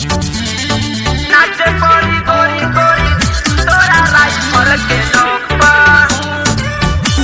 नाचे परी गोरी गोरी तोरा राइफल के नोक पर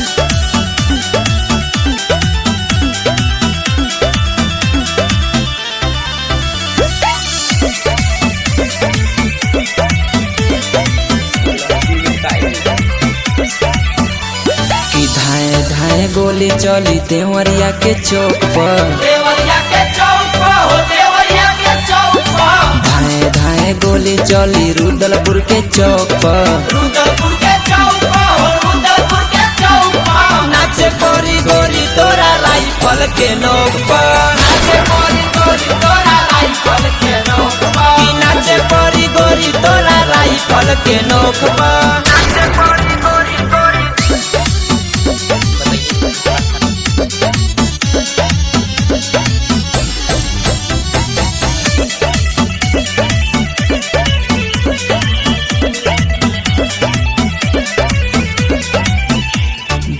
कि धाए धाए गोली चली देवरिया के चौक पर देवरिया के चौक पर हो देवरिया के चौक पर धाए धाए गोली चली रुदलपुर के चौक पर रुदलपुर के चौक पर हो रुदलपुर के चौक पर नाचे परी गोरी तोरा राइफल के नोक पर नाचे परी गोरी तोरा राइफल के नोक पर कि नाचे परी गोरी तोरा राइफल के नोक पर नाचे परी गोरी गोरी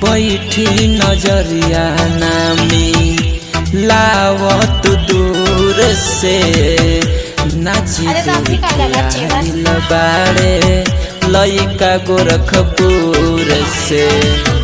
बैठी नजरिया नामी लावत दूर से नाची अरे तो अफ्रीका का नाचे बस। बाड़े लइका गोरखपुर से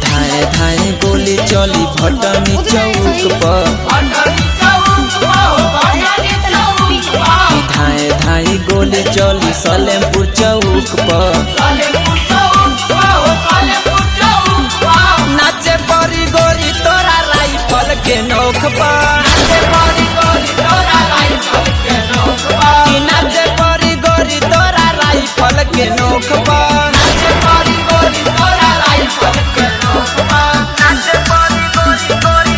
धाए धाए गोली चली भटनी चौक पर भंडारी चौक पर हो भंडारी चौक पर धाए धाए गोली चली सलेमपुर चौक पर सालेपुर चौक पर हो सालेपुर चौक पर नाचे परी गोरी तोरा राइफल के नोक पर नाचे परी गोरी तोरा राइफल के नोक पर कि नाचे परी गोरी तोरा राइफल के नोक पर नाचे परी गोरी तोरा राइफल के नोक पर नाचे परी गोरी गोरी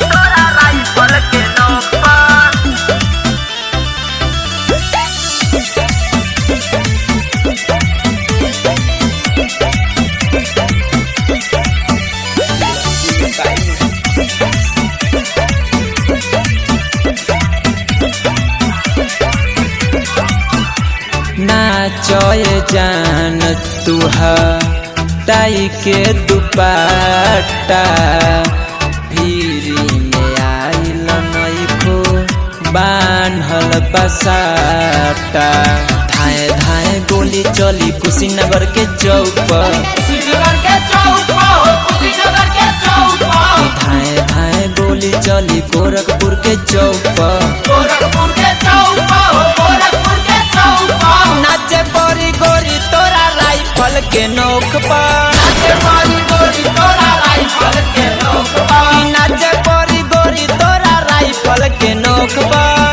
तोरा राइफल के नोक पर नाचय जान तुहा टाई के दुपट्टा भीरी में आइल नइखो बान्हल बसाटा धाए धाए गोली चली कुशीनगर के चौक पर कुशीनगर के चौक पर हो कुशीनगर के चौक पर धाए धाए गोली चली गोरखपुर के चौक पर गोरखपुर के चौक पर हो गोरखपुर के चौक पर नाचे परी गोरी तोरा राइफल के नोक पर नाचे परी गोरी तोरा राइफल के नोक पर नाचे परी गोरी तोरा राइफल के नोक पर